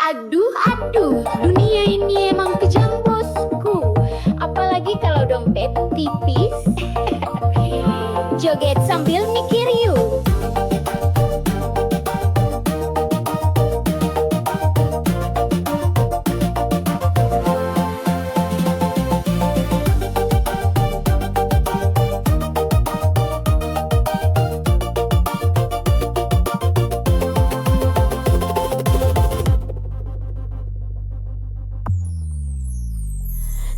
Aduh, aduh, dunia ini emang kejam bosku. Apalagi kalau dompet tipis. Joget sambil mikir yuk.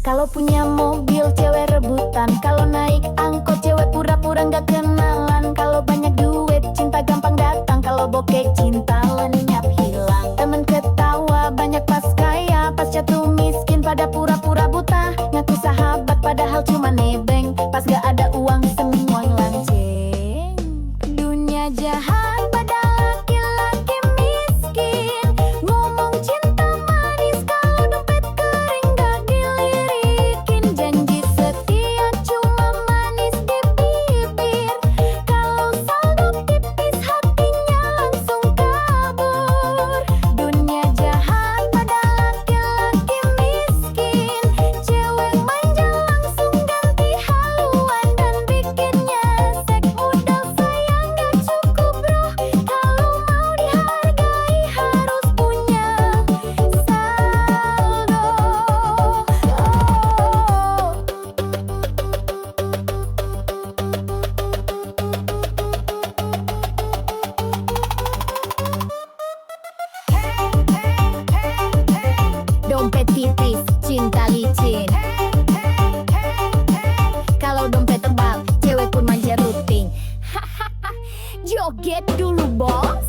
Kalau punya mobil cewek rebutan, kalau naik angkot cewek pura-pura gak kenalan. Kalau banyak duit cinta gampang datang, kalau bokeh cinta lenyap hilang. Temen ketawa banyak pas kaya, pas jatuh miskin pada pura-pura buta. Ngaku sahabat padahal cuma nebeng, pas gak ada uang semua lanceng. Dunia jahat pada laki-laki miskin, ngomong cinta manis kalau dompet kering gak dilirikin. Janji setia cuma manis di bibir, kalau saldo tipis hatinya langsung kabur. Dunia jahat pada laki-laki miskin, cewek manja langsung ganti haluan dan bikinnya sek. Modal sayang gak cukup bro, kalau mau dihargai harus punya saldo. Dompet tipis, cinta licin. Kalau dompet tebal, cewek pun manja rutin. Joget dulu bos.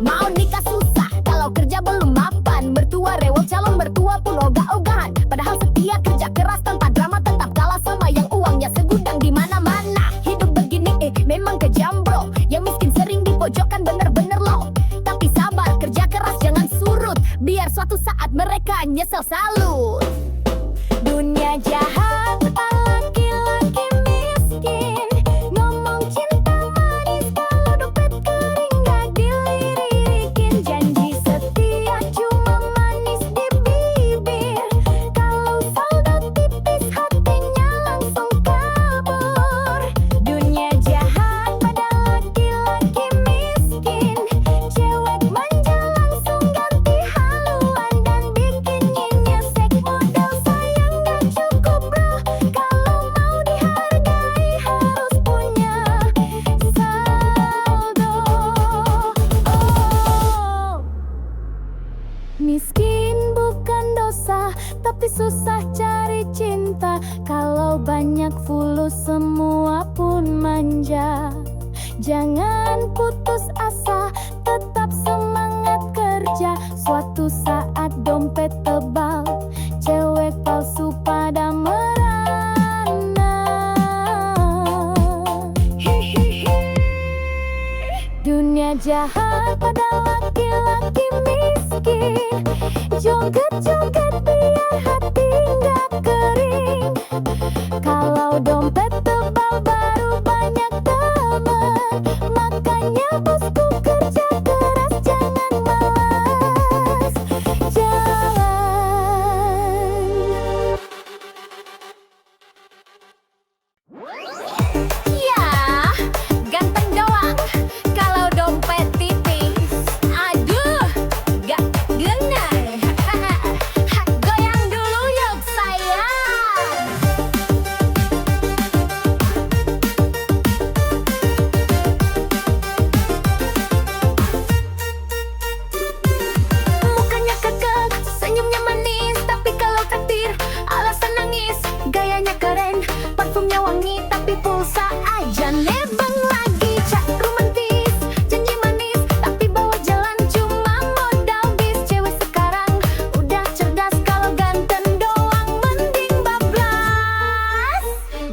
Mau nikah susah, kalau kerja belum mapan. Mertua rewel, calon mertua pun ogah-ogahan. Padahal setia kerja keras tanpa drama, tetap kalah sama yang uangnya segudang di mana-mana. Hidup begini memang kejam bro, yang miskin sering dipojokkan bener-bener loh. Tapi sabar, kerja keras jangan surut, biar suatu saat mereka nyesel salut. Dunia jahat laki-laki miskin, ngomong cinta manis kalau dompet kering gak dilirikin. Janji setia cuma manis di bibir, kalau saldo tipis hatinya langsung kabur. Dunia jahat pada laki-laki miskin, cewek manja langsung ganti haluan dan bikinnya nyesek. Modal sayang gak cukup bro, kalau mau dihargai harus punya saldo. Miskin bukan dosa, tapi susah cari cinta. Kalau banyak fulus semua pun manja. Jangan putus asa, tetap semangat kerja. Suatu saat dompet tebal, cewek palsu pada merana. Dunia jahat pada laki-laki miskin, joget-joget biar hati gak kering. Kalau dompet tebal baru banyak teman, makanya bosku kerja keras jangan malas jalan. Ya, ganteng doang kalau dompet tipis. Aduh, gak guna. Goyang dulu yuk sayang. Mukanya kekeh, senyumnya manis, tapi kalau takdir alasan nangis. Gayanya keren, parfumnya wangi, tapi pulsa aja nebeng lagi. Cak romantis, janji manis, tapi bawa jalan cuma modal bis. Cewek sekarang udah cerdas, kalau ganteng doang mending bablas.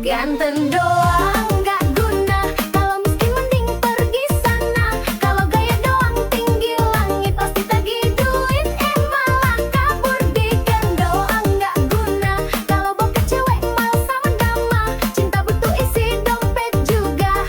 Ganteng doang gak guna, kalau miskin mending pergi sana. Kalau gaya doang tinggi langit, pasti tagih duit malah kabur. Bikin doang gak guna, kalau bokeh cewek mal sama dama. Cinta butuh isi dompet juga.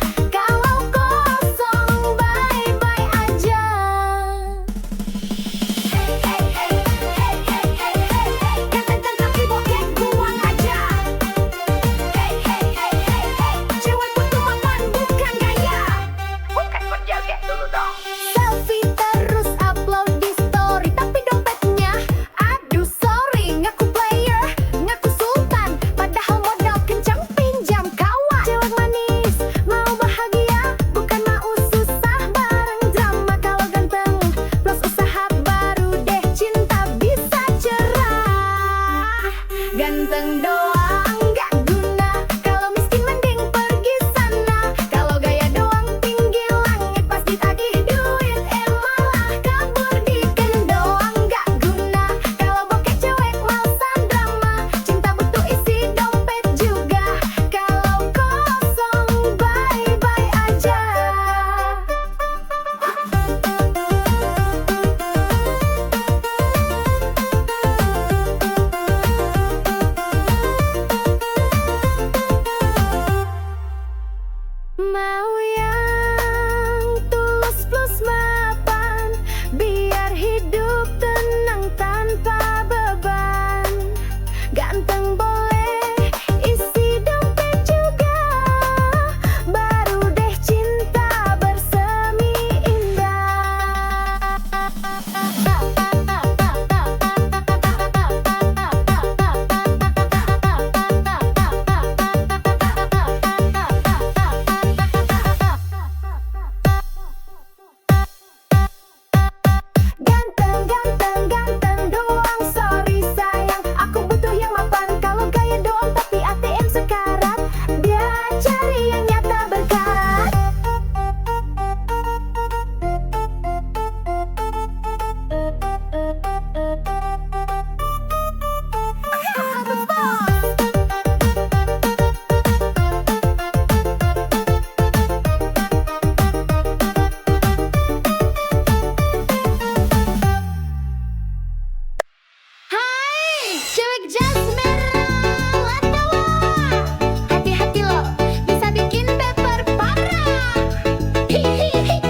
Mau yang tulus plus mapan, biar hidup tenang tanpa beban. Ganteng boleh, isi dompet juga, baru deh cinta bersemi indah. Ganteng, ganteng, ganteng doang, sorry sayang. Aku butuh yang mapan, kalau gaya doang tapi ATM sekarat. Dia cari yang nyata berkarat. Hai, cewek jas merah Latawa. Hati-hati lo, bisa bikin baper parah. Hihihi.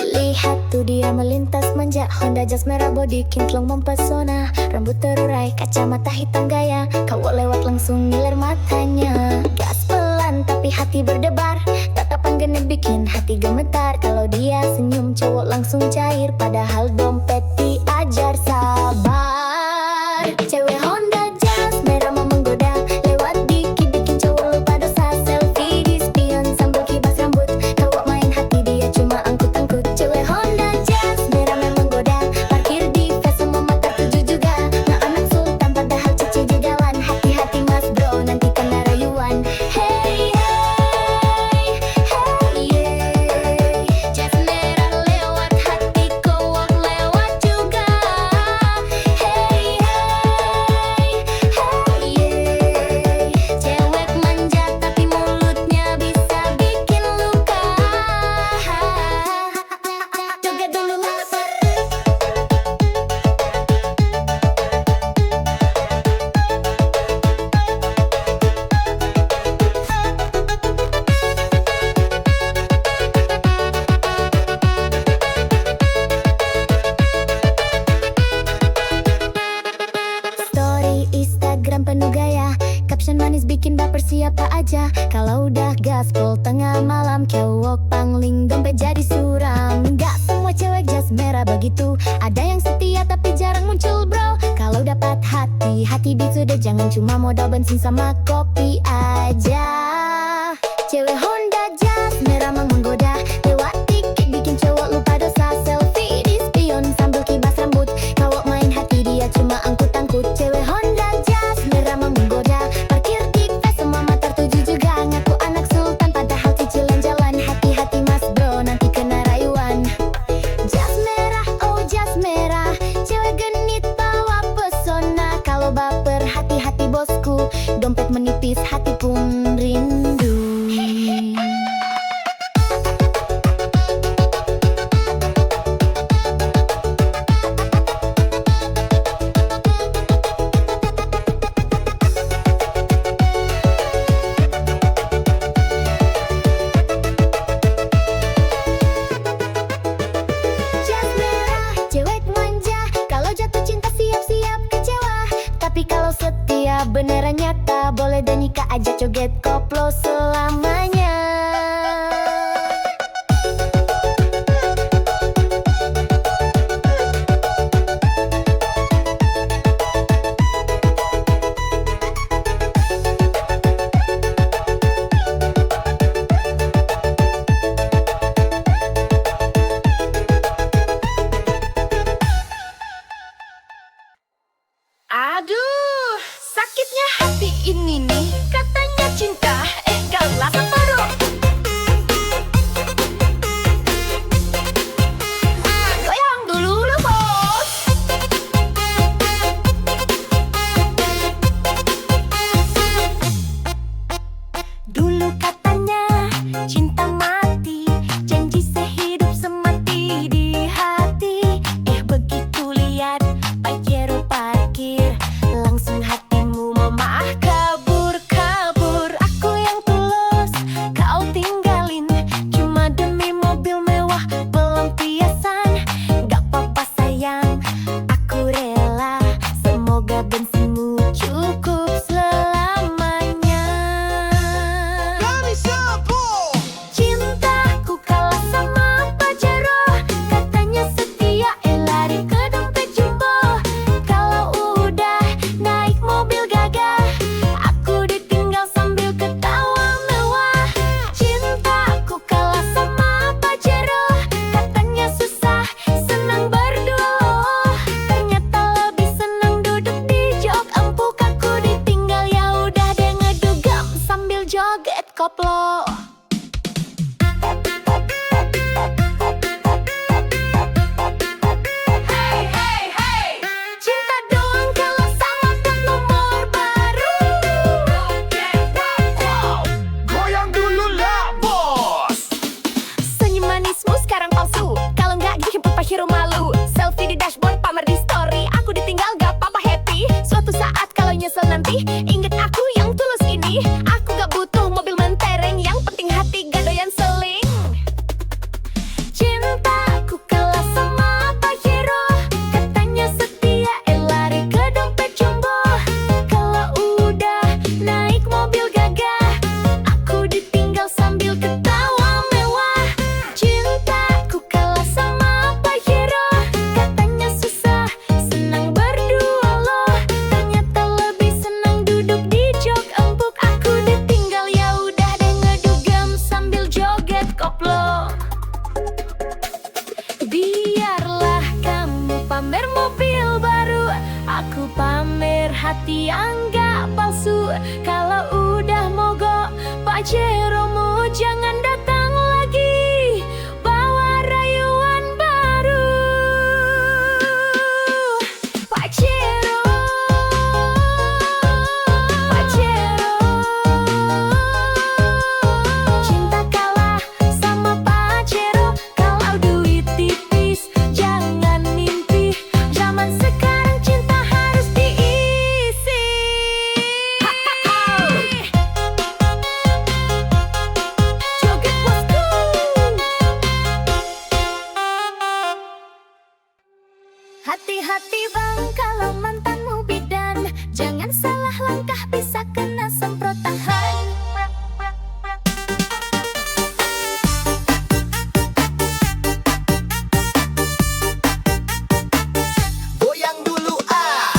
Lihat tuh dia melintas manja, Honda jas merah body kinclong mempesona. Rambut terurai, kacamata hitam gaya, cowok lewat langsung ngiler matanya. Gas pelan tapi hati berdebar, tatapan genit bikin hati gemetar. Kalau dia senyum cowok langsung cair, padahal dompet diajar sabar. Cewek Honda jas merah mau menggoda, lewat dikit bikin cowok lupa dosa. Selfie di spion sambil kibas rambut, cowok main hati dia cuma angkut-angkut. Cewek Honda jas merah memang menggoda, parkir di face semua mata tuju juga. Nah anak sultan padahal cici jugawan, hati-hati mas bro nanti kena rayuan. Hey hey hey yeah, jas merah lewat hati cowok lewat juga. Hey hey hey yeah, cewek manja tapi mulutnya bisa bikin luka. Joget dulu Story Instagram penuh gaya, caption manis bikin baper siapa aja. Kalau udah gaspol tengah malam, cowok pangling dompet jadi suram. Gak semua cewek jas merah begitu, ada yang setia tapi jarang muncul bro. Kalau dapat hati, hati beat sudah, jangan cuma modal bensin sama kopi aja. Cewek Honda jas merah mau menggoda, lewat dikit bikin cowok lupa dosa. Selfie di spion sambil kibas rambut, cowok main hati dia cuma angkut-angkut. Cewek Honda jas merah mau menggoda, parkir di face semua mata tuju juga. Ngaku anak sultan padahal cicilan jalan, hati-hati mas bro nanti kena rayuan. Jas merah, oh jas merah, cewek genit bawa pesona. Kalau baper hati-hati bosku, dompet menipis hati pun rindu. manismu sekarang palsu. Kalau nggak dijemput Pak Hero malu. Selfie di dashboard, pamer di story. Aku ditinggal gak apa-apa happy. Suatu saat kalau nyesel nanti, inget aku yang tulus ini. Aku gak butuh mobil mentereng, yang penting hati gak doyan seling. Cintaku kalah sama Pak Hero, katanya setia, lari ke dompet jumbo. Kalau udah naik mobil gagah, aku ditinggal sambil ketawa mewah. Cintaku kalah sama Pak Hero, katanya susah, senang berdua loh. Ternyata lebih senang duduk di jok empuk. Aku ditinggal, ya udah deh ngedugem sambil joget koplo. Biarlah kamu pamer mobil baru, aku pamer hati yang gak palsu. Kalau udah mogok Pajeromu jangan datang lagi, bawa rayuan baru. Pajero, Pajero, cinta kalah sama Pajero. Kalau duit tipis jangan mimpi, zaman sekarang cinta harus diisi. Joget bosku. Hati-hati bang kalau mantanmu bidan, jangan salah langkah bisa kena semprotan. Goyang dulu ah.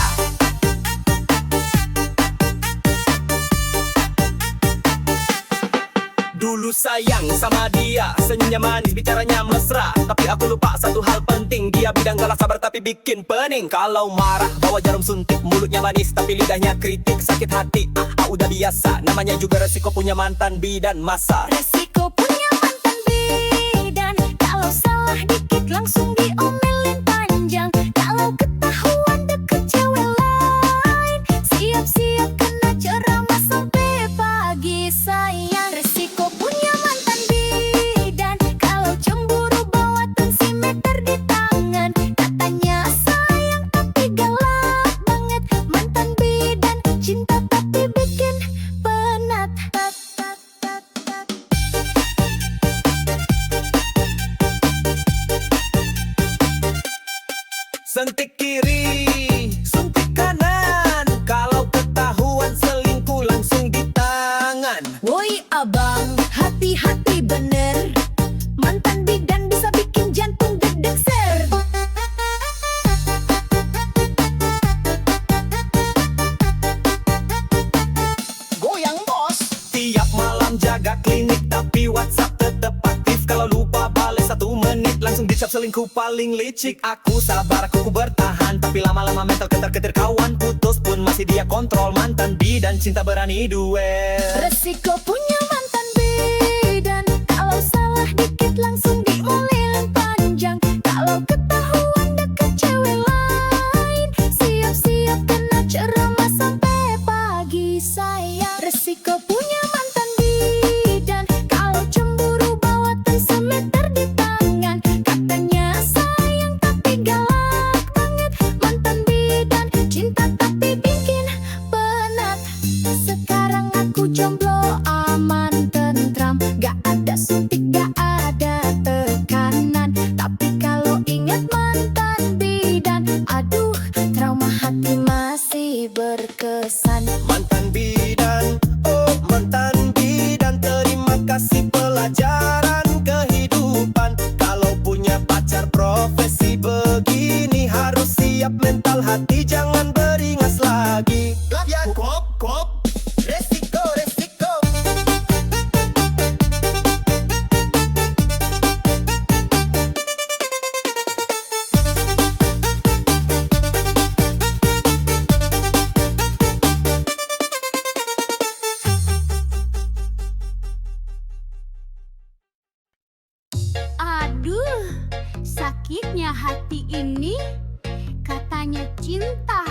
Dulu sayang sama dia, senyumnya manis, bicaranya mesra. Tapi aku lupa satu hal penting, dia bidang galak sabar tapi bikin pening. Kalau marah bawa jarum suntik, mulutnya manis tapi lidahnya kritik. Sakit hati, udah biasa, namanya juga resiko punya mantan bidan masa. Resiko punya mantan bidan, kalau salah dikit langsung diomelin panjang. Kalau ketahuan deket cewek lain, siap-siap kena ceramah sampai pagi sayang. Resiko punya mantan bidan, kalau cemburu bawa tensimeter di tangan. Katanya sayang tapi galak banget, mantan bidan cinta tapi bikin penat. Sentik kiri, suntik kanan. Kalau ketahuan selingkuh langsung di tangan. Woi abang, hati-hati bener, mantan bidan bisa bikin jantung gedeg ser. Goyang bos. Tiap malam jaga klinik tapi WhatsApp tetep aktif. Kalau lupa balik 1 menit langsung dicap selingkuh paling licik. Aku sabar, aku bertahan, tapi lama-lama mental ketar-ketir kawan. Putus pun masih dia kontrol, mantan bidan cinta berani duel. Resiko punya mantan bidan, kalau salah dikit langsung diomelin panjang. Kalau ketahuan deket cewek lain, siap-siap kena ceramah sampai pagi sayang. Resiko punya mantan bidan, kalau cemburu bawa tensimeter di tangan. Katanya sayang tapi galak banget, mantan bidan cinta tapi bikin penat. Sekarang aku jomblo aman tentram, gak ada suntik gak ada tekanan. Tapi kalau ingat mantan bidan, aduh trauma hati masih berkesan. Mantan bidan, oh mantan bidan, terima kasih pelajaran kehidupan. Kalau punya pacar profesi begini, harus siap mental hati, jangan beringas lagi. Ya kop, resiko, resiko. Aduh, sakitnya hati ini. Katanya cinta,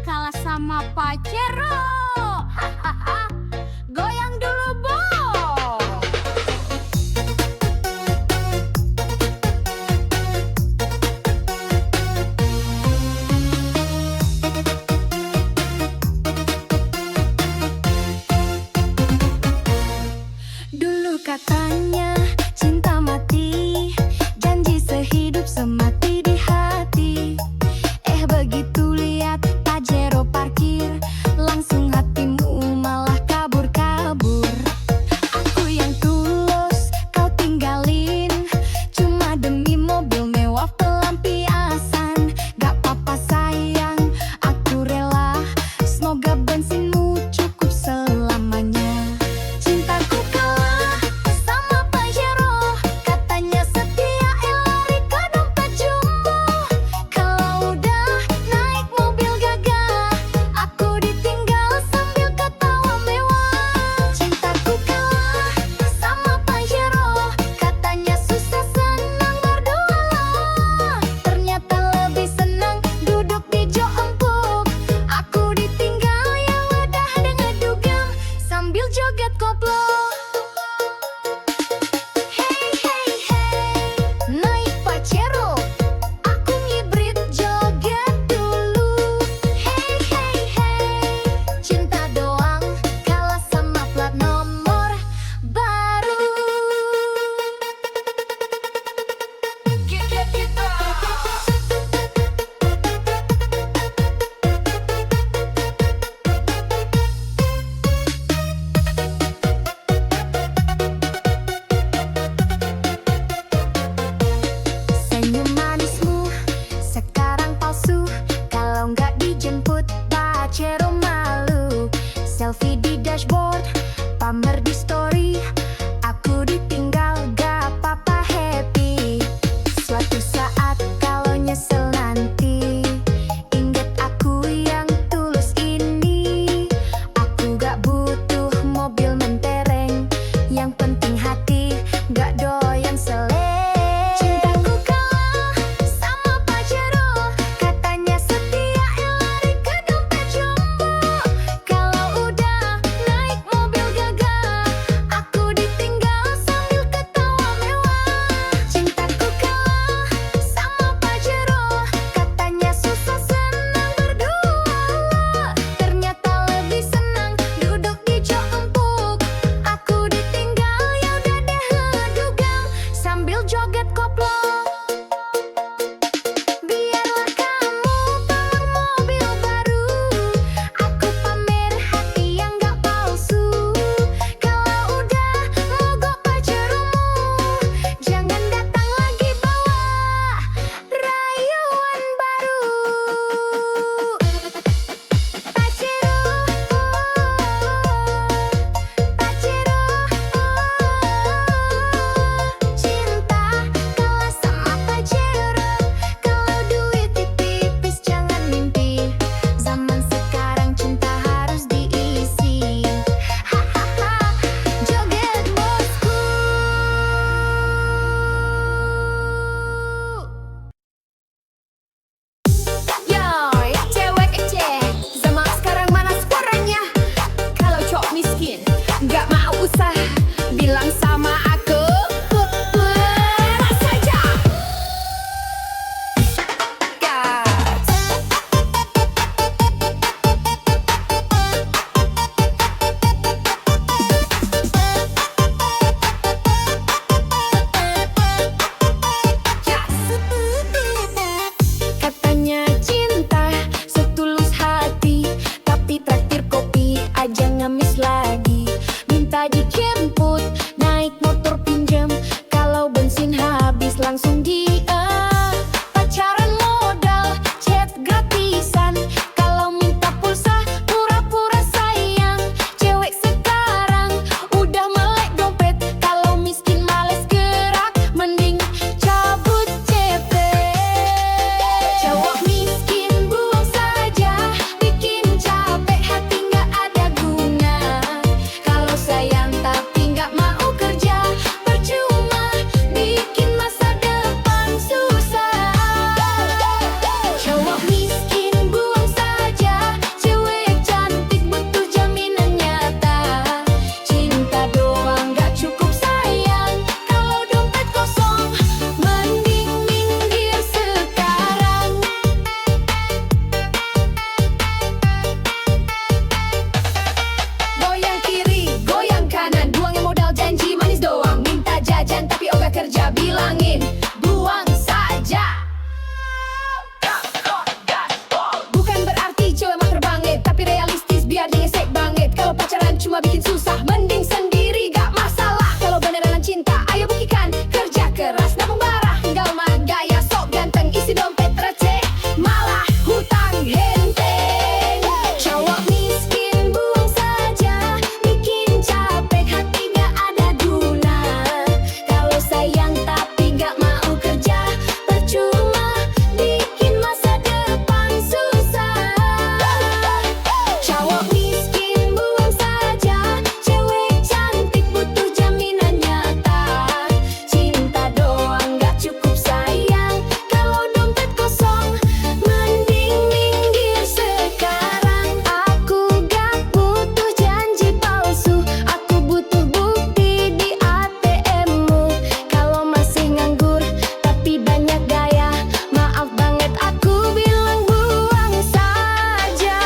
kalah sama Pajero. Hahaha, goyang dulu, Bo. langsung pacaran modal chat gratisan. Kalau minta pulsa pura-pura sayang. Cewek sekarang udah melek dompet. Kalau miskin males gerak, mending cabut CP. Cowok miskin buang saja, bikin capek hati nggak ada guna. Kalau sayang tapi nggak mau kerja, percuma bikin masa depan susah. Cowok miskin buang saja, cewek cantik butuh jaminan nyata. Cinta doang nggak cukup sayang, kalau dompet kosong mending minggir sekarang. Goyang kiri, goyang kanan, buangin modal janji manis doang. Minta jajan tapi ogah kerja, bilangin buang saja. Bukan berarti cewek mah terbangit, tapi realistis biar dia gesek banget. Kalau pacaran cuma bikin susah, mending sendiri gak masalah. Kalau beneran cinta, ayo buktikan, kerja keras, nabung barah. Enggak mah gaya sok ganteng, isi dompet receh, malah hutang henteng. Cowok miskin buang saja, bikin capek hati gak ada guna. Kalau sayang tapi gak mau kerja, percuma bikin masa depan susah. Cowok miskin buang saja, cewek cantik butuh jaminan nyata. Cinta doang gak cukup sayang, kalau dompet kosong mending minggir sekarang. Aku gak butuh janji palsu, aku butuh bukti di ATM-mu. Kalau masih nganggur tapi banyak gaya, maaf banget aku bilang buang saja.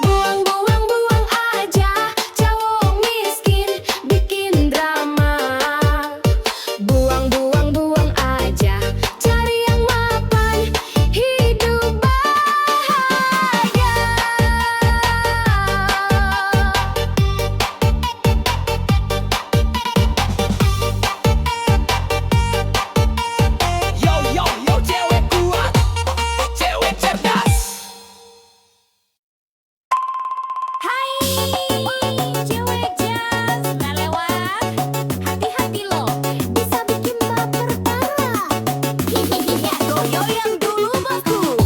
Buang, buang, buang aja, cowok miskin bikin drama. Buang, buang, buang aja, cari yang mapan, hidup bahagia. Yo yo yo, cewek kuat, cewek cerdas. Hai, cewek jas, udah lewat. Hati-hati lo, bisa bikin baper parah. Hihihi, goyang dulu bosku.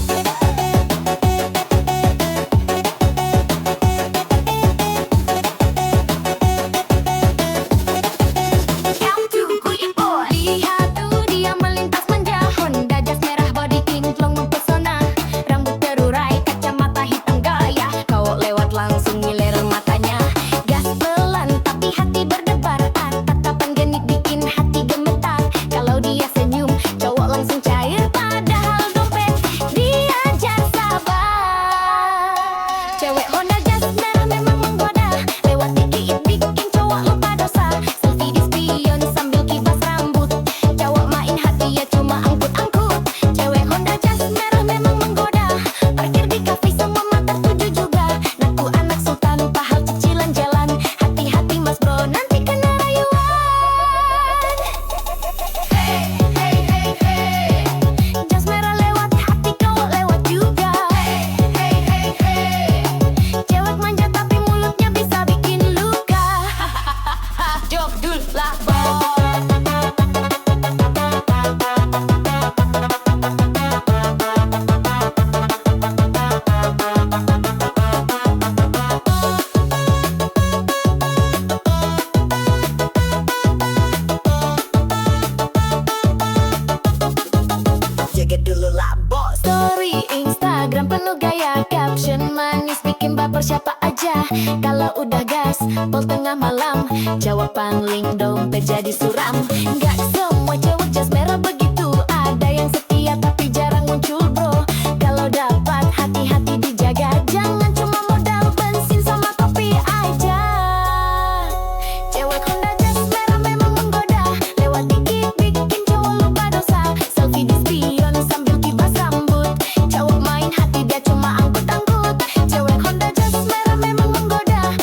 Count to quick boy. Lihat tuh dia melintas manja, Honda jas merah body kinclong mempesona. Rambut terurai, kacamata hitam gaya, cowok lewat langsung ngiler matanya. Gas pelan tapi hati berdebar, tatapan genit bikin hati gemetar. Kalau dia senyum, cowok langsung cair, padahal dompet diajar sabar. Cewek Honda jas merah memang menggoda, lewat dikit bikin cowok lupa dosa. Selfie di spion sambil kipas rambut, cowok main hati ya cuma angkut-angkut. Cewek Honda jas merah memang menggoda, parkir di kafe semua mata tuju juga. Naku anak sultan, pahal cicilan jalan, hati-hati mas bro nanti kena rayuan. Hey, hey, hey, hey, jas merah lewat, hati cowok lewat juga. Hey, hey, hey, hey, cewek manja tapi mulutnya bisa bikin luka. Jogdul lah bos. Jaga dulu lah bos. Story Instagram penuh gaya, caption manis bikin baper siapa aja. Kalau udah gas, pol tengah malam, jawab pangling dompet jadi suram. Gak semua cewek jas merah begitu, ada yang setia tapi jarang muncul bro. Kalau dapat hati-hati dijaga, jangan cuma modal bensin sama kopi aja. Cewek Honda jas merah memang menggoda, lewat dikit bikin cowok lupa dosa. Selfie di spion sambil kipas rambut, cowok main hati dia cuma angkut-angkut. Cewek Honda jas merah memang menggoda,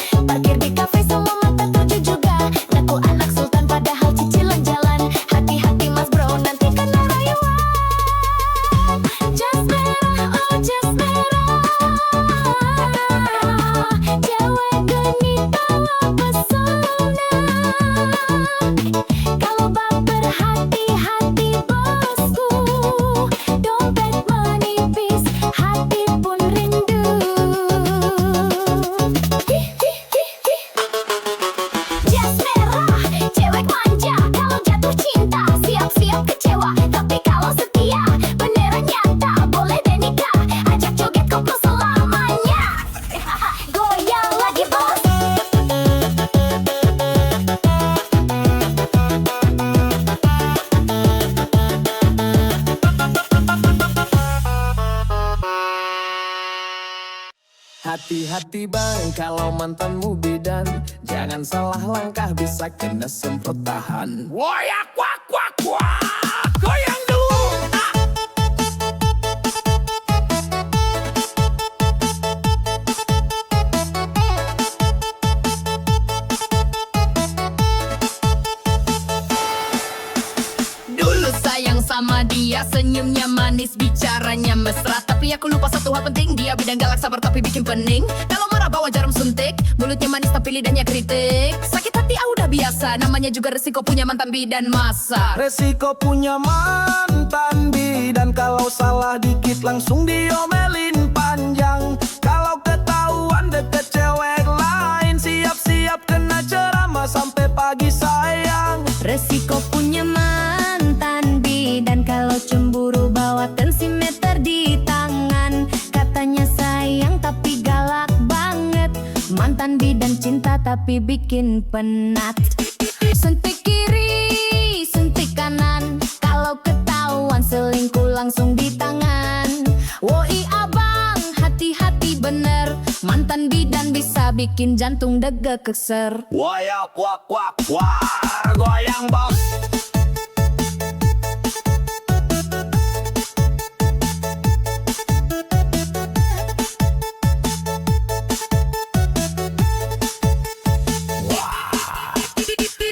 Hati-hati bang, kalau mantanmu bidan, jangan salah langkah bisa kena semprot tahan. Woyak wak wak wak, goyang dulu. Dulu sayang sama dia, senyumnya manis, bicaranya mesra. Tapi aku lupa satu hal penting, dia bidang galak sabar tapi bikin pening. Kalau marah bawa jarum suntik, mulutnya manis tapi lidahnya kritik. Sakit hati udah biasa, namanya juga resiko punya mantan bidan masa. Resiko punya mantan bidan, kalau salah dikit langsung diomelin panjang. Kalau ketahuan deket cewek lain, siap-siap kena ceramah sampai pagi sayang. Resiko punya mantan bidan, kalau cemburu bawa tensimeter di tangan. Katanya sayang tapi galak banget, mantan bidan cinta tapi bikin penat. Suntik kiri, suntik kanan, kalau ketahuan selingkuh langsung di tangan. Woi abang, hati-hati bener, mantan bidan bisa bikin jantung deg keser. Woyak wak wak wak, goyang bos.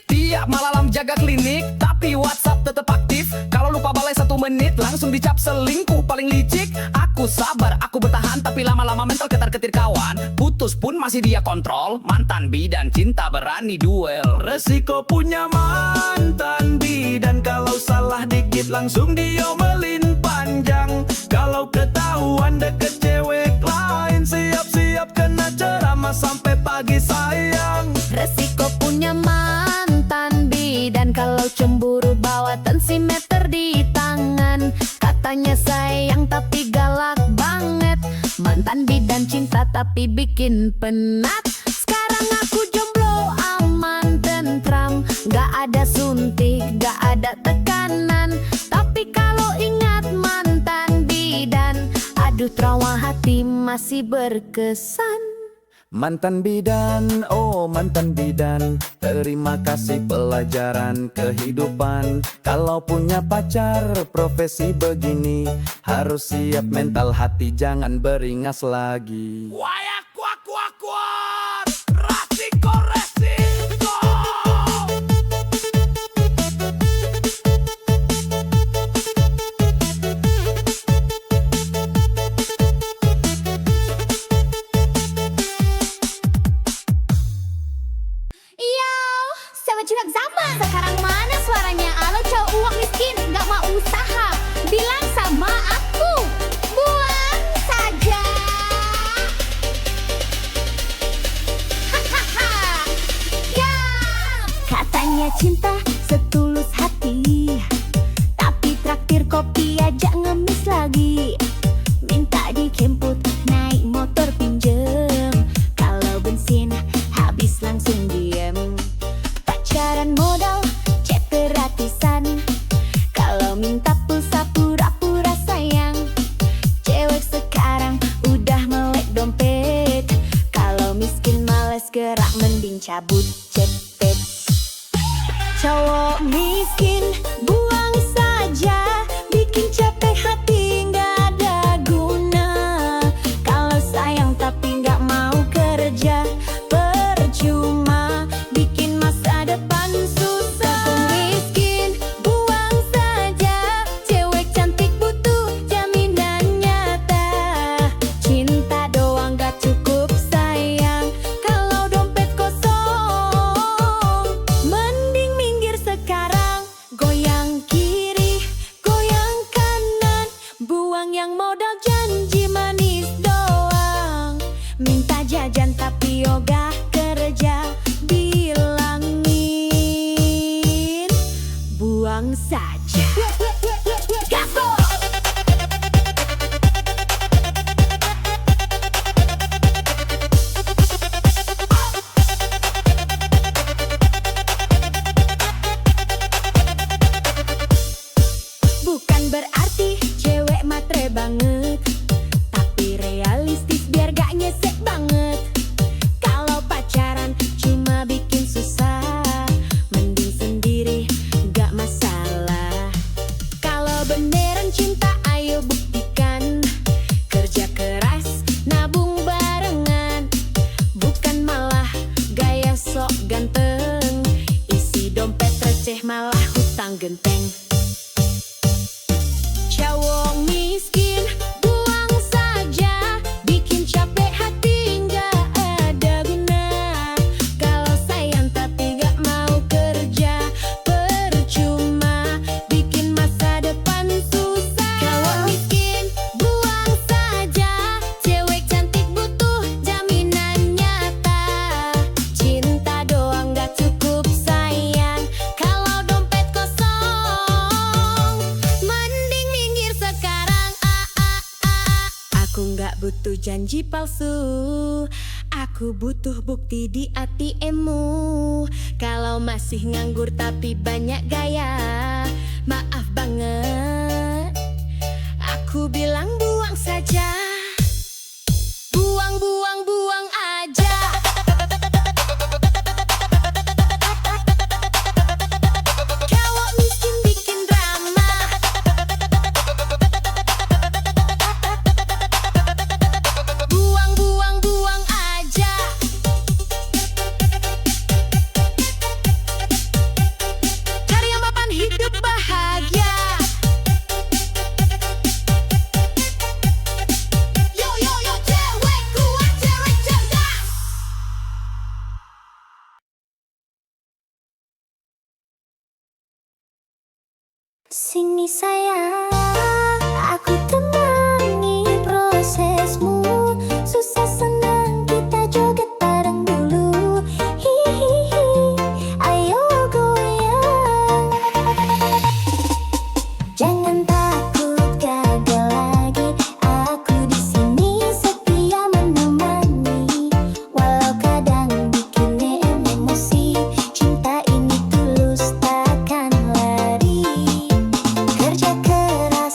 Tiap malam jaga klinik, tapi WhatsApp tetap aktif. Kalau lupa balai 1 menit, langsung dicap selingkuh paling licik. Aku sabar, aku bertahan, tapi lama-lama mental ketar-ketir kawan. Putus pun masih dia kontrol, mantan bidan cinta berani duel. Resiko punya mantan bidan, kalau salah dikit langsung diomelin panjang. Kalau ketahuan deket cewek lain, siap-siap kena ceramah sampai pagi sayang. Resiko punya mantan bidan, kalau cemburu bawa tensimeter di tangan. Katanya sayang tapi galak banget, mantan bidan cinta tapi bikin penat. Sekarang aku jomblo aman tentram, gak ada suntik, gak ada tekanan. Tapi kalau ingat mantan bidan, aduh trauma hati masih berkesan. Mantan bidan, oh mantan bidan, terima kasih pelajaran kehidupan. Kalau punya pacar profesi begini, harus siap mental hati, jangan beringas lagi. Wayak wak wak wak, resiko resiko. Yo, sama curhat zaman. Sekarang mana suaranya? Alo cowok uang miskin, gak mau usaha. Bilang sama aku, buang saja. Hahaha. Ya. Katanya cinta setulus hati, tapi traktir kopi aja ngemis lagi. Minta dijemput naik motor pinjem, kalau bensin habis langsung diem. Pacaran modal chat gratisan, kalau minta pulsa pura-pura sayang. Cewek sekarang udah melek dompet, kalau miskin males gerak mending cabut cepet. Cowok miskin buang saja, bikin capek hati nggak ada guna. Kalau sayang tapi nggak mau kerja, percuma bikin masa depan susah. Miskin buang saja, cewek cantik butuh jaminan nyata. Cinta doang gak cukup sayang, kalau dompet kosong. Mending minggir sekarang, goyang kiri, goyang kanan. Buang yang modal janji manis doang. Minta jajan tapi ogah kerja, bilangin buang saja. Gaspol! Bukan berarti cewek matre banget, tapi realistis biar gak nyesek banget. genteng. Cowok miskin buang saja, bikin capek hati nggak ada guna. Kalau sayang tapi nggak mau kerja, percuma bikin masa depan susah. Cowok miskin buang saja, cewek cantik butuh jaminan nyata. Cinta doang nggak cukup sayang, kalau dompet kosong mending minggir sekarang. Aku nggak butuh janji palsu, aku butuh bukti di ATM-mu. Kalau masih nganggur tapi banyak gaya, maaf banget, aku bilang buang saja. Buang, buang, buang aja. Cowok miskin bikin drama, buang, buang, buang aja. Cari yang mapan hidup bahagia. Yo, yo, yo, cewek kuat, cewek cerdas. Sini sayang, aku temani prosesmu. Susah senang kita joget bareng dulu. Hihihi, ayo goyang. Jangan takut gagal lagi, aku di sini setia menemani. Walau kadang bikin emosi, cinta ini tulus takkan lari. Kerja keras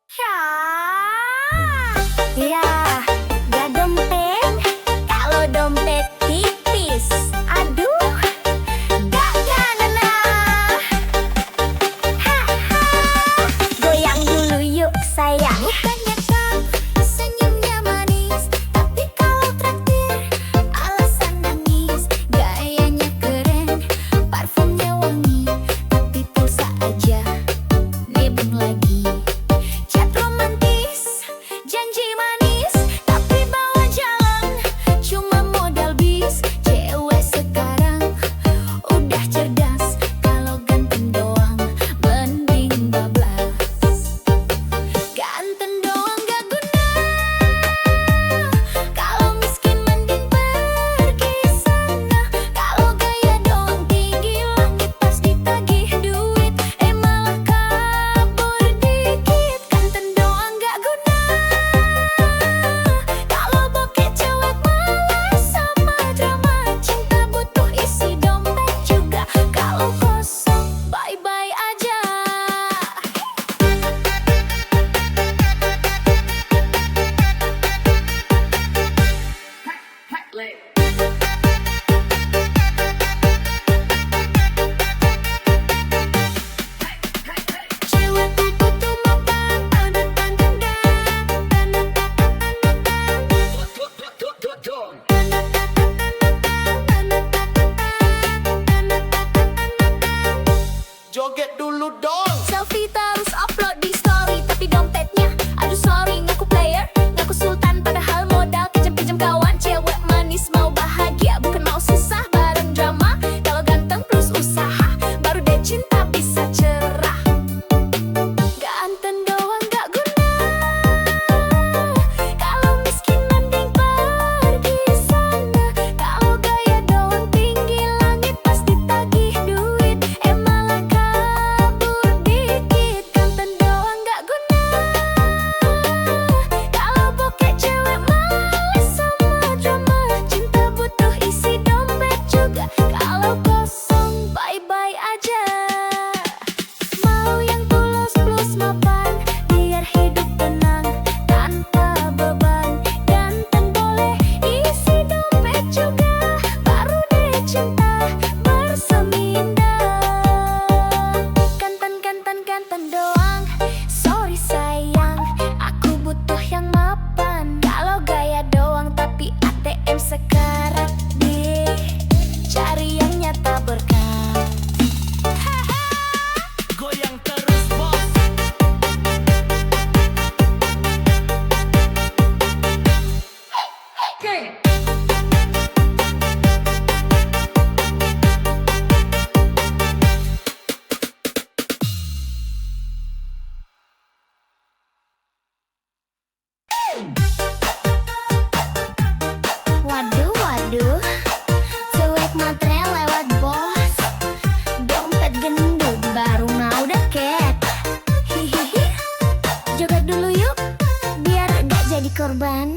Ya, gak dompet. Kalau dompet tipis, aduh, gak kena. Haha, goyang dulu yuk sayang. Bukannya cakep, senyumnya manis, tapi kalau traktir alasan nangis. Gayanya keren, parfumnya wangi, tapi pulsa aja nebeng lagi. Chat romantis, janji manis, tapi bawa jalan cuma modal bis. Cewek sekarang udah cerdas, kalau ganteng doang mending bablas. Ganteng doang gak guna, kalau miskin mending pergi sana. Kalau gaya doang tinggi langit pas ditagih duit, malah kabur dikit. Ganteng doang gak guna, kalau bokeh cewek malas sama drama. Cinta butuh isi dompet juga, kalau kosong bye-bye aja. Cewekku butuh makan, Joget dulu dong. selfie terus upload di story, tapi dompetnya aduh sorry, ngaku player, ngaku sultan, padahal modal kejam-kejam kawan. Cewek manis mau bahagia, bukan mau susah bareng drama. Kalau ganteng plus usaha, baru deh cinta bisa cerah. Ganteng doang gak guna, kalau miskin mending pergi sana. Kalau gaya doang tinggi langit pas ditagih duit, malah kabur dikit. Ganteng doang gak guna, kalau bokeh cewek malas sama drama. Cinta butuh isi dompet juga, kalau kosong bye-bye aja. Mau yang tulus plus mapan, biar hidup tenang tanpa beban. Ganteng boleh isi dompet juga, baru deh cinta bersemindah. Ganteng doang, sorry sayang, aku butuh yang mapan. Kalau gaya doang tapi ATM sekarat deh, cari yang nyata berkah. Goyang terus bos. Waduh, cuek matre lewat bos. Dompet gendut baru mau deket. Hihihi, joget dulu yuk, biar gak jadi korban.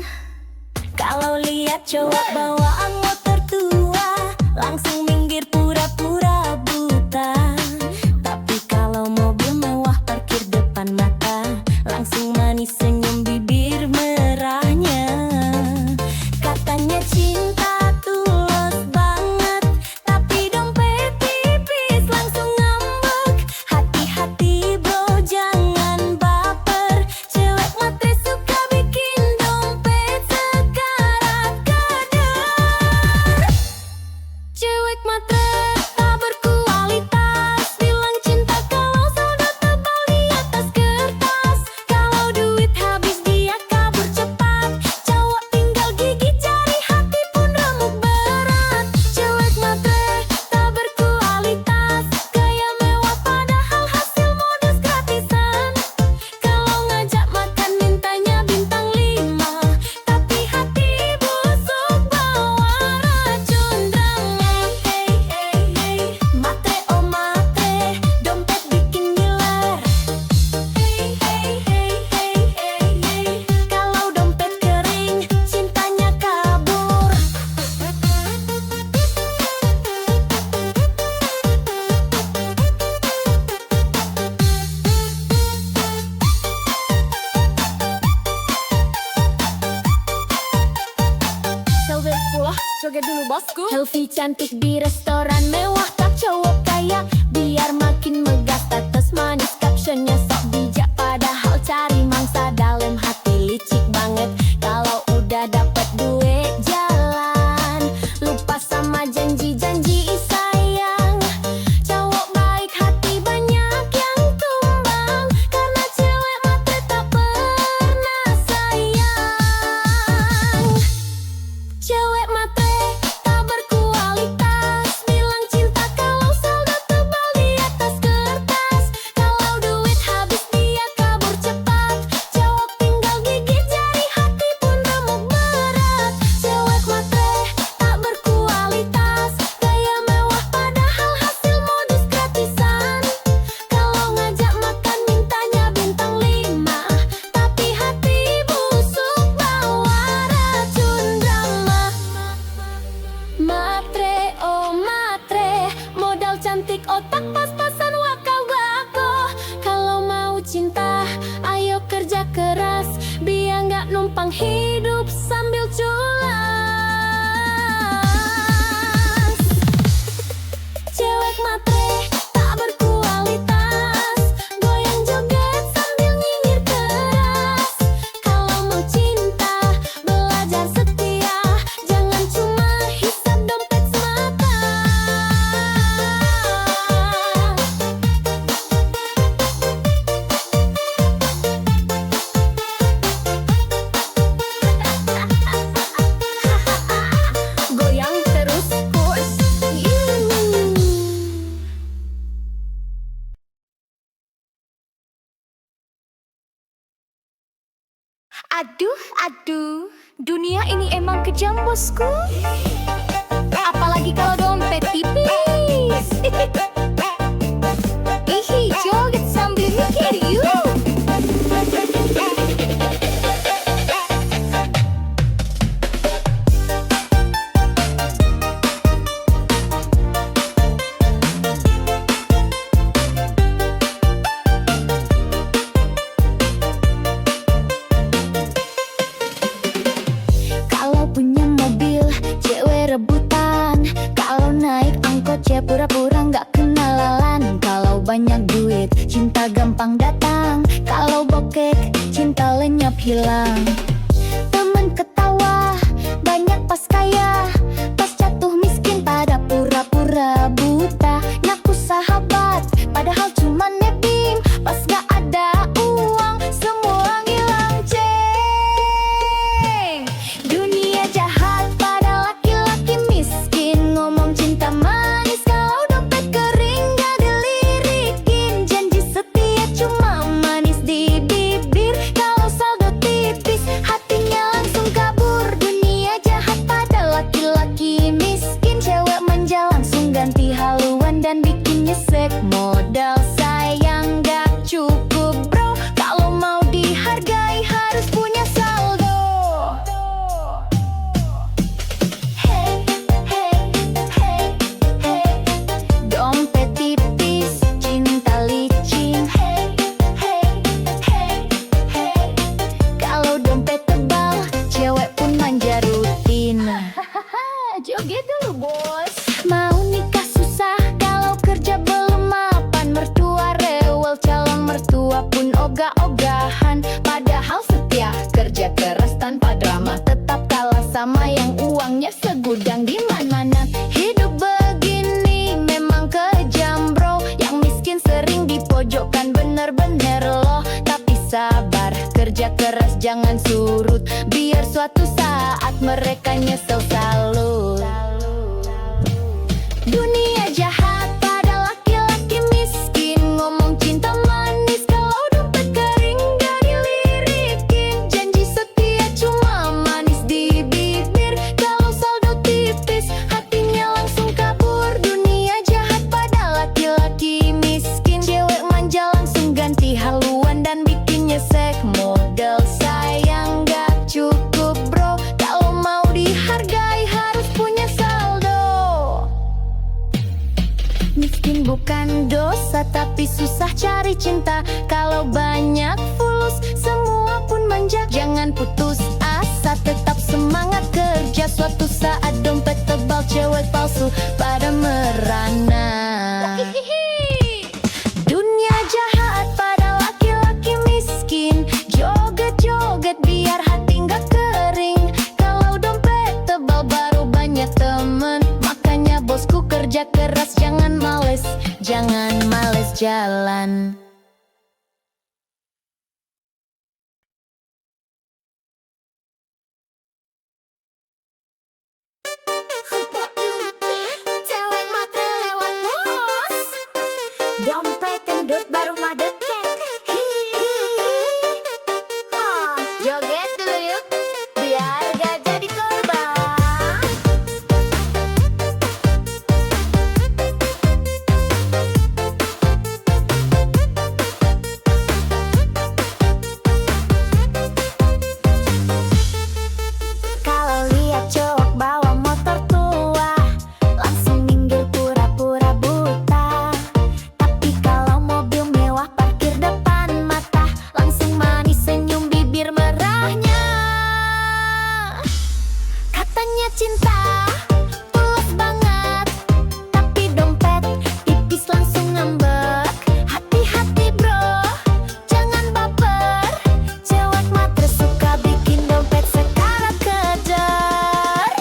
Kalau lihat cowok bawaan motor tua, langsung minggir pura-pura buta. Tapi kalau mobil mewah parkir depan mata, langsung manis senyum bibir merahnya. Katanya cinta tulus banget, tapi dompet tipis langsung ngambek. Hati-hati bro, jangan baper. Cewek matre suka bikin dompet sekarat kadar. Cewek matre tak berkualitas, bilang cinta kalau saldo tebal di atas kertas. Kalau duit habis di bosku. Selfie cantik di restoran mewah, tak cowok kaya biar makin megah. Status manis, captionnya sok bijak, padahal cari mangsa dalam hati licik banget. Kalau udah dapet duit jalan, lupa sama janji-janji sayang. Cowok baik hati banyak yang tumbang, karena cewek matre tak pernah sayang. Cewek matre tak berkualitas, bilang cinta kalau saldo tebal di atas kertas. Kalau duit habis dia kabur cepat, cowok tinggal gigit jari, hati pun remuk berat. Cewek matre tak berkualitas, gaya mewah padahal hasil modus gratisan. Kalau ngajak makan mintanya bintang 5, tapi hati busuk bawa racun drama. Matre, oh matre, modal cantik otak pas-pasan wakau bako. Kalau mau cinta, ayo kerja keras, biar nggak numpang hidup sambil culas. Cewek matre tak berkualitas, goyang joget sambil nyinyir keras. Kalau mau cinta, belajar setia, jangan cuma hisap dompet semata. Goyang terus kurs. Aduh, aduh, dunia ini emang kejam bosku. Apalagi kalau dompet tipis. Ihi, joget sambil mikir yuk. Kalau punya mobil, cewek rebutan. Kalau naik angkot, cewek pura-pura nggak kenalan. Kalau banyak duit, cinta gampang datang. Kalau bokek, cinta lenyap hilang. Temen ketawa, banyak pas kaya. Pas jatuh miskin, pada pura-pura buta. Ngaku sahabat, padahal cuma nebeng. Pas gak ada uang, semua ngilang ceng. Dunia jahat pada laki-laki miskin. Ngomong cinta manis, kalau dompet kering gak dilirikin. Janji setia cuma manis di bibir, kalau saldo tipis hatinya langsung kabur. Dunia jahat pada laki-laki miskin. Cewek manja langsung ganti haluan dan bikin nyesek. Modal sayang gak cukup bro, kalau mau dihargai harus punya saldo. Hey, hey, hey, hey, dompet tipis, cinta licin. Hey, hey, hey, hey, kalau dompet tebal, cewek pun manja rutin. Joget dulu bos. Mau nikah susah, kalau kerja belum mapan. Mertua rewel, calon mertua pun ogah-ogahan. Padahal setia, kerja keras tanpa drama, tetap kalah sama yang uangnya segudang di mana-mana. Hidup begini memang kejam bro, yang miskin sering dipojokkan bener-bener loh. Tapi sabar, kerja keras jangan surut, biar suatu saat mereka nyesel salut. Dunia jahat pada laki-laki miskin. Ngomong cinta manis, kalau dompet kering gak dilirikin. Janji setia cuma manis di bibir, kalau saldo tipis hatinya langsung kabur. Dunia jahat pada laki-laki miskin. Cewek manja langsung ganti haluan dan bikin nyesek. Modal sayang gak cukup bro, kalau mau dihargai harus punya saldo. Miskin bukan dosa, tapi susah cari cinta. Kalau banyak fulus, semua pun manja. Jangan putus asa, tetap semangat kerja. Suatu saat dompet tebal, cewek palsu pada merana. Dunia jahat pada laki-laki miskin, joget-joget biar hati nggak kering. Kalau dompet tebal baru banyak temen, makanya bosku kerja keras, jangan males jalan. Cewek matre lewat bos, dompet gendut baru madeket. Joget dulu yuk, biar gak jadi korban. Kalau lihat cowok bawa motor tua, langsung minggir pura-pura buta. Tapi kalau mobil mewah parkir depan mata, langsung manis senyum bibir merahnya. Katanya cinta tulus banget, tapi dompet tipis langsung ngambek. Hati-hati bro, jangan baper, cewek matre suka bikin dompet sekarat kejar.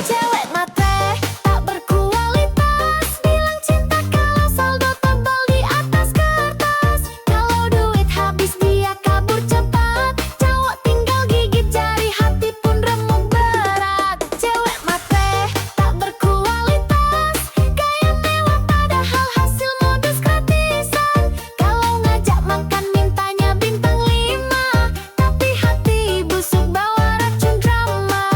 Cewek matre tak berkualitas, bilang cinta kalau saldo tebal di atas kertas. Kalau duit habis dia kabur cepat, cowok tinggal gigit jari, hati pun remuk berat. Cewek matre tak berkualitas, gaya mewah padahal hasil modus gratisan. Kalau ngajak makan mintanya bintang 5, tapi hati busuk bawa racun drama.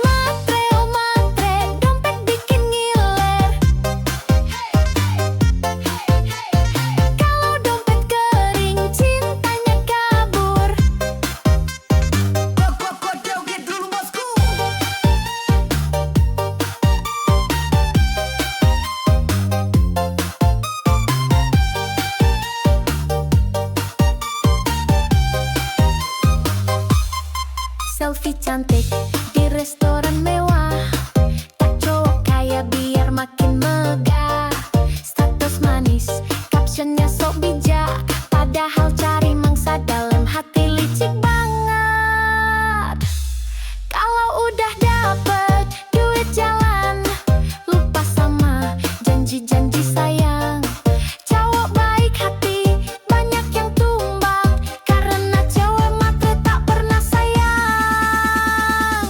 Matre oh matre, dompet bikin ngiler. Kalau dompet kering, cintanya kabur. Joget dulu bosku. Selfie cantik di restoran mewah, tak cowok kaya biar makin megah. Status manis, captionnya sok bijak, padahal cari mangsa dalam hati licik banget. Kalau udah dapet duit jalan, lupa sama janji-janji sayang. Cowok baik hati, banyak yang tumbang, karena cewek matre tak pernah sayang.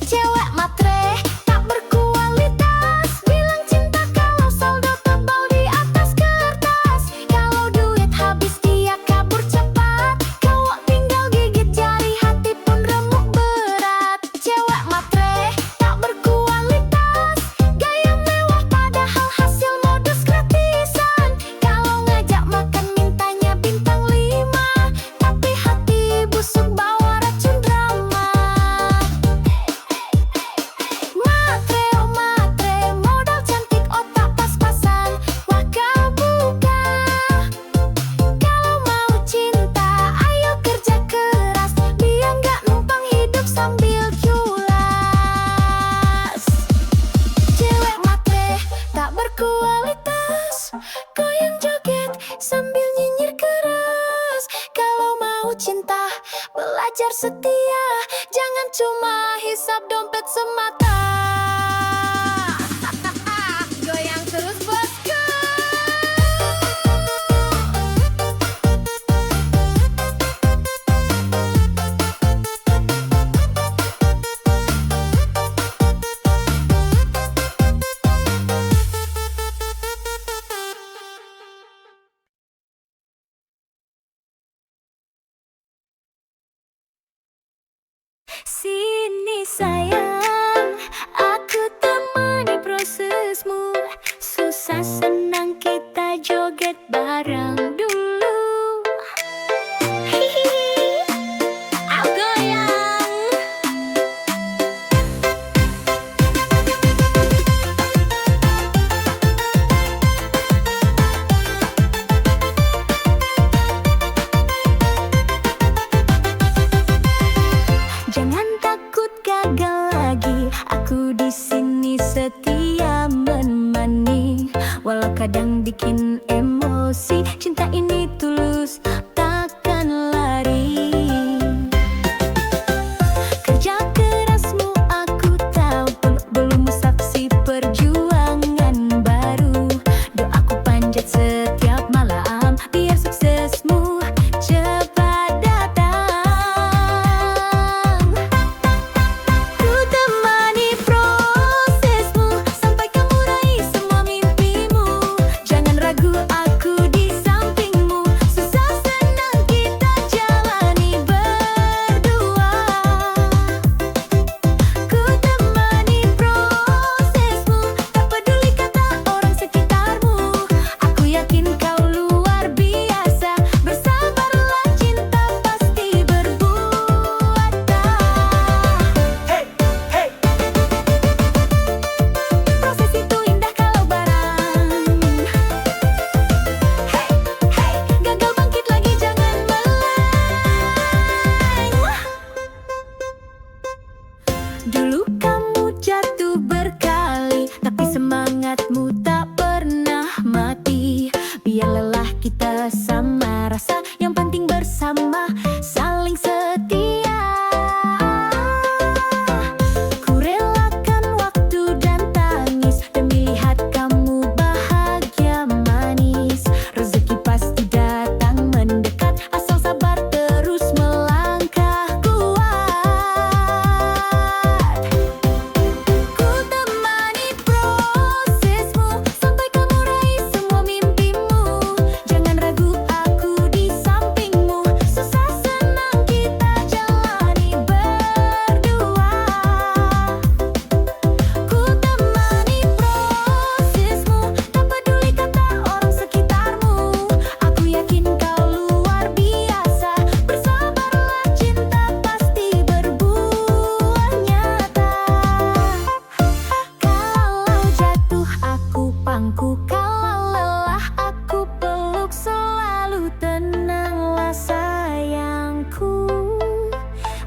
Cewek matre tak berkualitas, bilang cinta kalau saldo tebal di atas kertas. Kalau duit habis dia kabur cepat, cowok tinggal gigit jari, hati pun remuk berat. Cewek matre tak berkualitas, gaya mewah padahal hasil modus gratisan. Kalau ngajak makan mintanya bintang 5, tapi hati busuk bawa racun drama. Matre oh matre, modal cantik otak pas-pasan, wah kau buka. Kalau mau cinta ayo kerja keras, biar nggak numpang hidup sambil culas. Cewek matre tak berkualitas, goyang joget sambil nyinyir keras. Kalau mau cinta belajar setia, jangan cuma hisap dompet semata. Goyang terus bosku. Sini sayang, aku temani prosesmu. Susah senang kita joget bareng dulu. Hihihi, aku goyang. Jangan takut gagal. cinta ini tulus, takkan lari. Kerja kerasmu aku tahu, belum saksi perjuangan baru. Doaku panjat setiap malam, biar suksesmu cepat datang. Ku temani prosesmu sampai kamu raih semua mimpimu. Jangan ragu, aku di sampingmu. Susah senang kita jalani berdua. Ku temani prosesmu, tak peduli kata orang sekitarmu. Aku yakin kau luar biasa. Bersabarlah, cinta pasti berbuah. Hey, hey. Proses itu indah kalau barang. Hey, hey, gagal bangkit lagi, jangan meleng. Dulu kamu jatuh berkali, tapi semangatmu tak pernah mati. Biar lelah kita sama rasa, yang penting bersama saling setia. Ku relakan waktu dan tangis demi lihat kamu bahagia manis. Rezeki pasti datang mendekat, asal sabar terus melangkah kuat. Ku temani prosesmu sampai kamu raih semua mimpimu. Jangan ragu, aku di sampingmu. Susah senang kita jalani berdua. Ku temani prosesmu, tak peduli kata orang sekitarmu. Aku yakin kau luar biasa. Bersabarlah, cinta pasti berbuah nyata. Kalau jatuh aku pangku, kalau lelah aku peluk. Selalu tenanglah sayangku,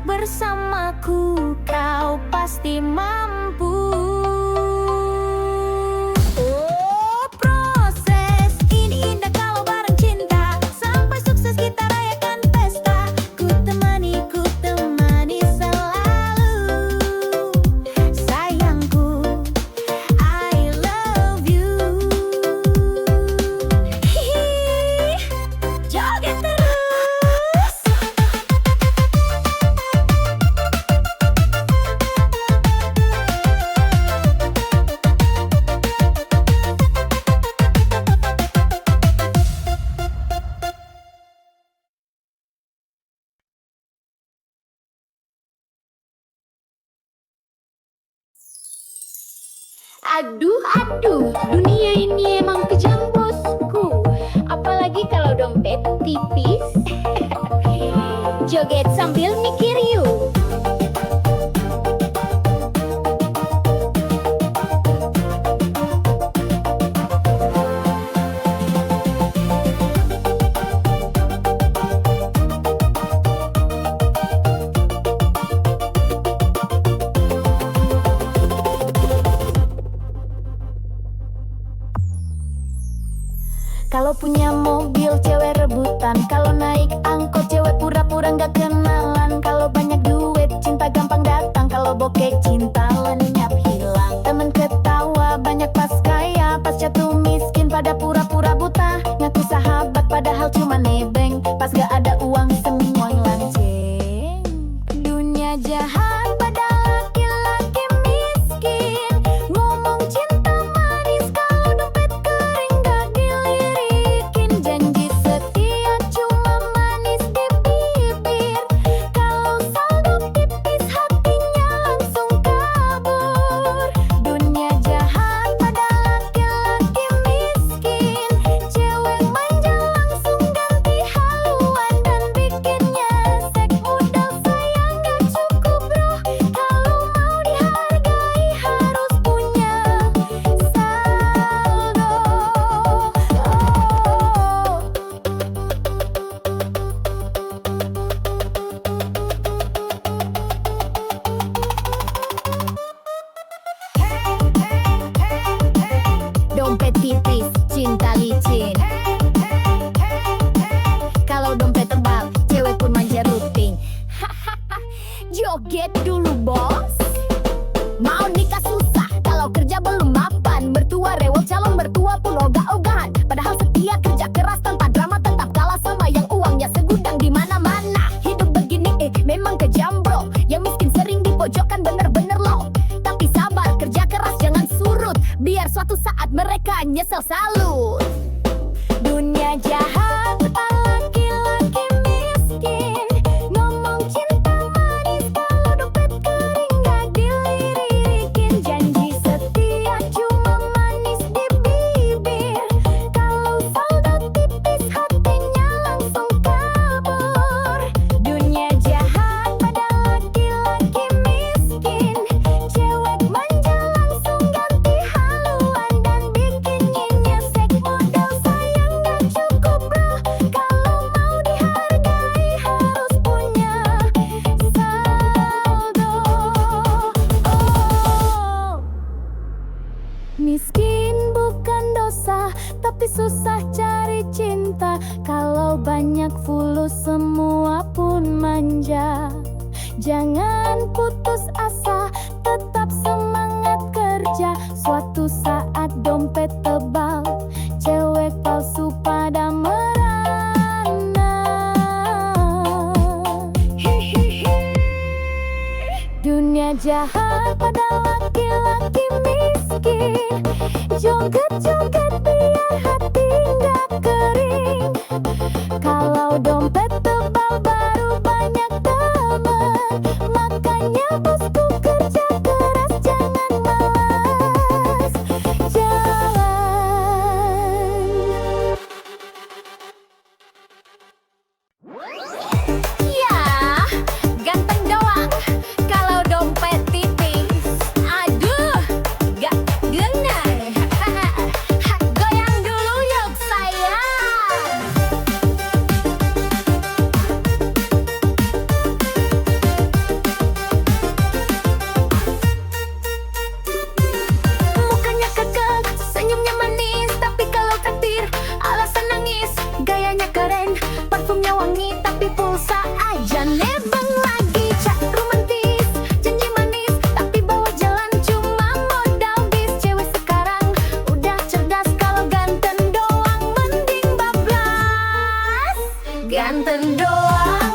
bersamaku kau pasti mampu. Oh, proses ini indah kalau bareng cinta. Sampai sukses kita rayakan pesta. Ku temani selalu. Sayangku, I love you. Hihi, joget terus. Aduh, dunia ini emang kejam bosku. Apalagi kalau dompet tipis. Joget sambil mikir yuk. Kalau punya mobil cewek rebutan, kalau naik angkot cewek pura-pura nggak kenalan. Kalau banyak duit cinta gampang datang, kalau bokeh cinta lenyap hilang. Temen ketawa banyak pas kaya, pas jatuh miskin pada pura-pura buta. Ngaku sahabat padahal cuma nebeng, pas gak ada uang semua lanceng. Dunia jahat pada laki-laki miskin, ngomong cinta manis kalau dompet kering gak dilirikin. Janji setia cuma manis di bibir, kalau saldo tipis hatinya langsung kabur. Dunia jahat pada laki-laki miskin, cewek manja langsung ganti Joget dulu bos. Mau nikah susah, kalau kerja belum mapan. Mertua rewel, calon mertua pun ogah-ogahan. Padahal setia kerja keras tanpa drama, tetap kalah sama yang uangnya segudang di mana-mana. Hidup begini memang kejam bro. Yang miskin sering dipojokkan bener-bener loh. Tapi sabar, kerja keras jangan surut, biar suatu saat mereka nyesel salut. Dunia jahat, laki-laki miskin. Ngomong cinta manis, kalau dompet kering gak dilirikin. Janji setia cuma manis di bibir. Kalau saldo tipis hatinya langsung kabur. Dunia jahat pada laki-laki miskin. Cewek manja langsung ganti haluan dan bikinnya nyesek. Modal sayang gak cukup bro, kalau mau dihargai harus punya saldo. Miskin bukan dosa, tapi susah cari cinta. Kalau banyak fulus semua pun manja. Jangan putus asa, tetap semangat kerja. Suatu saat dompet tebal, cewek palsu pada merana. Dunia jahat pada laki-laki miskin. Joget-joget biar hati nggak kering. Kalau dompet tebal baru banyak teman. Makanya bosku kerja keras, jangan malas jalan. Ya, ganteng doang kalau dompet tipis. Aduh, gak genai. Goyang dulu yuk sayang. Mukanya kekeh, senyumnya manis, tapi kalau takdir alasan nangis. Gayanya keren, parfumnya wangi, tapi pulsa aja nebeng lagi. Cak romantis, janji manis, tapi bawa jalan cuma modal bis. Cewek sekarang udah cerdas, kalau ganteng doang mending bablas. Ganteng doang